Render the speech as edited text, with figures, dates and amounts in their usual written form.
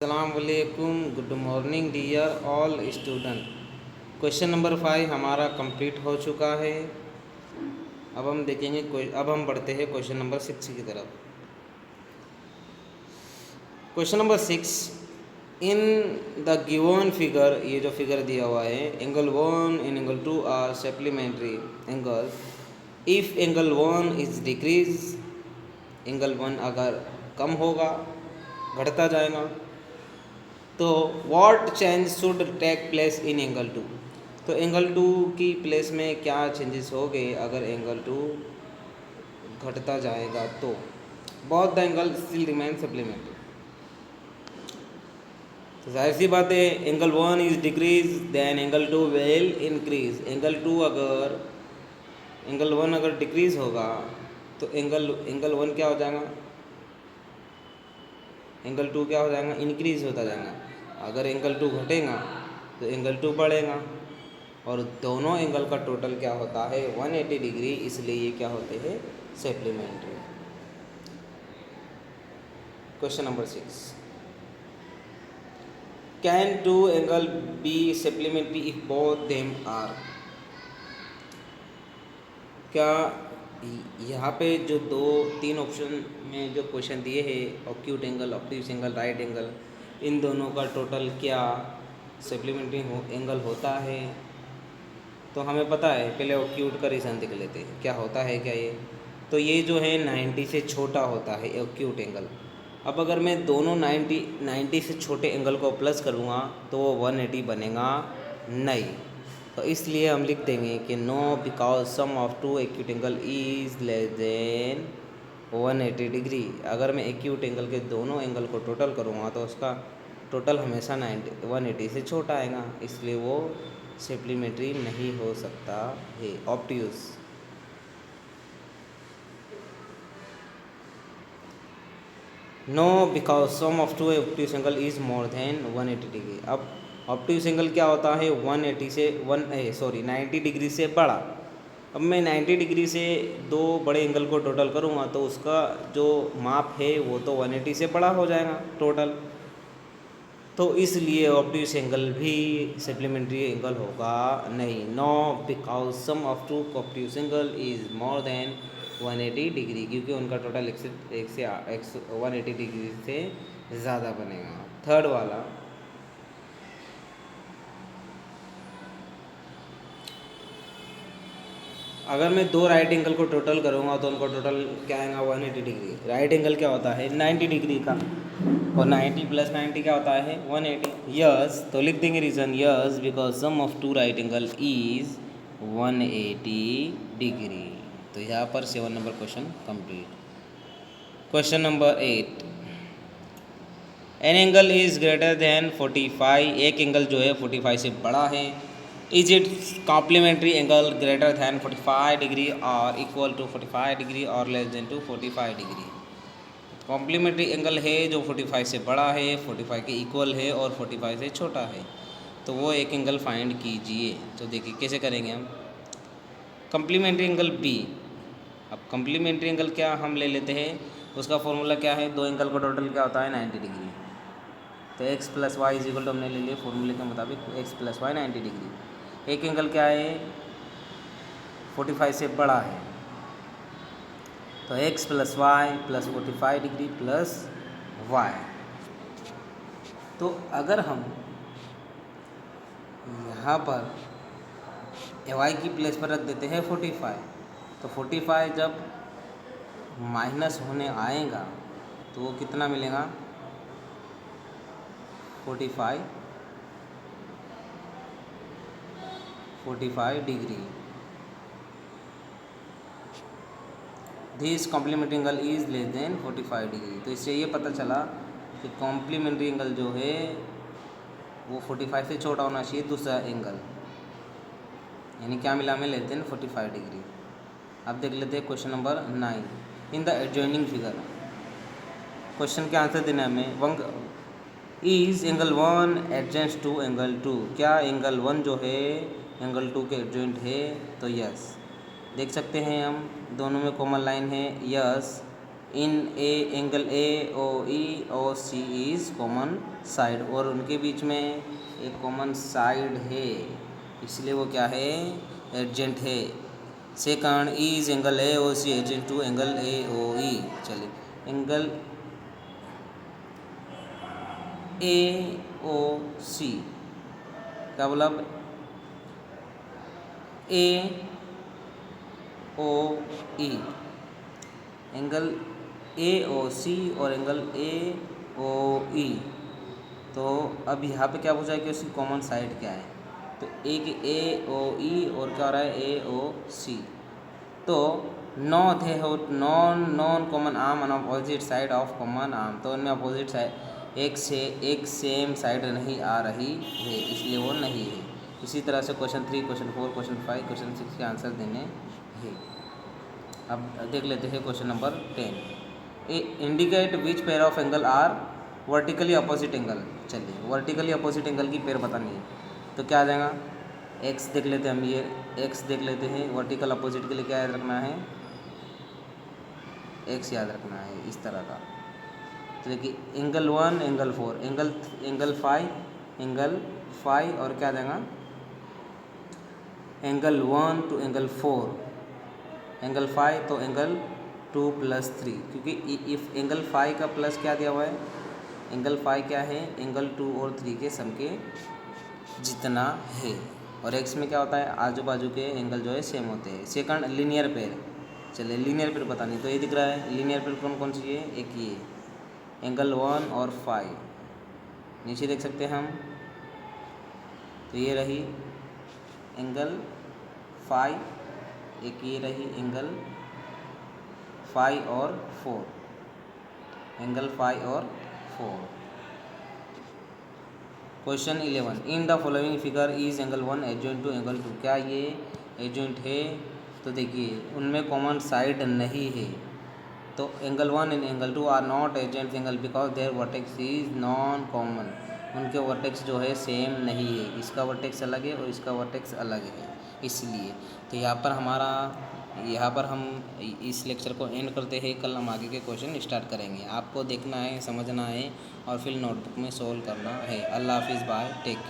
अस्सलाम वालेकुम, good morning dear all student. Question number 5 हमारा कंप्लीट हो चुका है। अब हम देखेंगे अब हम बढ़ते हैं क्वेश्चन नंबर 6 की तरफ। Question number 6, in the given figure, ये जो फिगर दिया हुआ है, angle 1 and angle 2 are supplementary angle. If angle 1 is decrease, angle 1 अगर कम होगा, घटता जाएगा, तो what change should take place in angle 2। तो एंगल 2 की प्लेस में क्या चेंजेस हो गए अगर एंगल 2 घटता जाएगा तो। Both the angle still remain supplementary. तो जाहिर सी बात है, angle 1 is decrease then angle 2 will increase. Angle 1 अगर डिक्रीज होगा तो एंगल 1 क्या हो जाएगा, एंगल 2 क्या हो जाएगा, इंक्रीज होता जाएगा। अगर एंगल 2 घटेगा तो एंगल 2 बढ़ेगा, और दोनों एंगल का टोटल क्या होता है, 180 डिग्री, इसलिए ये क्या होते हैं, supplementary. Question number 6, can two angle be supplementary if both them are. क्या यहाँ पे जो 2-3 ऑप्शन में जो क्वेश्चन दिए हैं, acute angle, obtuse angle, right angle, इन दोनों का टोटल क्या सप्लीमेंट्री एंगल होता है। तो हमें पता है, पहले ऑक्यूट का रीज़न देख लेते हैं क्या होता है क्या ये। तो ये जो है 90 से छोटा होता है ऑक्यूट एंगल। अब अगर मैं दोनों 90 से छोटे एंगल को प्लस करूँगा तो वो 180 बनेगा नहीं। तो इसलिए हम लिख देंगे कि no, because sum of two acute angle is less than 180 degree. अगर मैं एक्यूट एंगल के दोनों एंगल को टोटल करूँगा तो उसका टोटल हमेशा 180 से छोटा आएगा, इसलिए वो सप्लीमेंट्री नहीं हो सकता है, obtuse. No, because sum of two obtuse angle is more than 180 degree. अब ऑब्ट्यूज एंगल क्या होता है, 90 डिग्री से बड़ा। अब मैं 90 डिग्री से दो बड़े एंगल को टोटल करूँगा तो उसका जो माप है वो तो 180 से बड़ा हो जाएगा टोटल। तो इसलिए ऑब्ट्यूज एंगल भी सप्लीमेंट्री एंगल होगा नहीं। No, because sum of two obtuse angle is more than 180 degree, क्योंकि उनका टोटल 180 डिग्री से ज़्यादा बनेगा। थर्ड वाला, अगर मैं दो राइट एंगल को टोटल करूँगा तो उनका टोटल क्या आएगा, 180 डिग्री। राइट एंगल क्या होता है, 90 डिग्री का, और 90 + 90 क्या होता है, 180। यस, तो लिख देंगे reason, yes because sum of two right angle is 180 degree. तो यहाँ पर 7 number question complete. Question number 8, an angle is greater than 45। एक एंगल जो है 45 से बड़ा है। Is it complementary angle greater than 45 degree और इक्वल टू 45 डिग्री और less than to 45 degree. Complementary angle है जो 45 से बड़ा है, 45 के इक्वल है और 45 से छोटा है, तो वो एक एंगल फाइंड कीजिए। तो देखिए कैसे करेंगे हम। कॉम्प्लीमेंट्री एंगल बी, अब कॉम्प्लीमेंट्री एंगल क्या हम ले लेते हैं, उसका फॉर्मूला क्या है, दो एंगल का टोटल क्या होता है, 90 डिग्री। तो x + y is equal to हमने ले लिया फॉर्मूले के मुताबिक x + y 90 डिग्री। एक एंगल क्या है, 45 से बड़ा है, तो x + y + 45 डिग्री + y। तो अगर हम यहाँ पर y की प्लेस पर रख देते हैं 45, तो 45 जब माइनस होने आएगा तो वो कितना मिलेगा, 45 degree. This complementary angle is less than 45 degree. तो इससे ये पता चला कि कॉम्प्लीमेंट्री एंगल जो है वो 45 से छोटा होना चाहिए दूसरा एंगल, यानी क्या मिला हमें, लेस देन 45 डिग्री। अब देख लेते हैं question number 9, in the adjoining figure. Question के आंसर देना हमें। Is angle 1 adjacent to angle 2। क्या एंगल 1 जो है एंगल 2 के एडजॉइंट है, तो यस। देख सकते हैं हम दोनों में कॉमन लाइन है, yes in a angle A O E O C is common side, और उनके बीच में एक कॉमन साइड है, इसलिए वो क्या है, एडजेंट है। Second, E is angle A O C adjacent to angle A O E. चलिए, एंगल ए ओ सी का मतलब ए O E, angle A O सी और एंगल ए ओ ई। तो अब यहाँ पे क्या पूछा है कि उसकी कॉमन साइड क्या है, तो एक ए ओ ई और क्या हो रहा है, ए ओ सी। तो नॉट है हो non common arm on opposite side of common arm, तो उनमें अपोजिट साइड एक सेम साइड नहीं आ रही है, इसलिए वो नहीं है। इसी तरह से क्वेश्चन 3, क्वेश्चन 4, क्वेश्चन 5, क्वेश्चन 6 के आंसर देने हैं। अब देख लेते हैं question number 10। Indicate which pair of angle are vertically opposite angle. चलिए, वर्टिकली अपोजिट एंगल की पेयर बतानी है, तो क्या आ जाएगा, एक्स देख लेते हैं हम, ये एक्स देख लेते हैं। वर्टिकल अपोजिट के लिए क्या याद रखना है, एक्स याद रखना है, इस तरह का। तो देखिए, एंगल 1 एंगल 4 एंगल 5 और क्या आ जाएगा, एंगल 1 टू एंगल 4 एंगल 5, तो एंगल 2 + 3, क्योंकि इफ एंगल 5 का प्लस क्या दिया हुआ है, एंगल 5 क्या है, एंगल 2 और 3 के सम के जितना है। और एक्स में क्या होता है, आजू बाजू के एंगल जो है सेम होते हैं। Second, linear pair. चलिए, लीनियर पेयर बतानी, तो ये दिख रहा है लीनियर पेयर कौन कौन सी है, एक ये एंगल 1 और 5, नीचे देख सकते हैं हम, तो ये रही एंगल 5, एक ये रही एंगल 5 और 4, एंगल 5 और 4। Question 11, in the following figure is angle 1 adjacent to angle 2, क्या ये एडजेंट है, तो देखिए उनमें कॉमन साइड नहीं है, तो angle 1 and angle 2 are not adjacent angle because their vertex is non common, उनके वर्टेक्स जो है सेम नहीं है, इसका वर्टेक्स अलग है और इसका वर्टेक्स अलग है, इसलिए। तो यहाँ पर हम इस लेक्चर को एंड करते हैं। कल हम आगे के क्वेश्चन स्टार्ट करेंगे, आपको देखना है, समझना है और फिर नोटबुक में सोल्व करना है। अल्लाह हाफिज़, बाय, टेक केयर।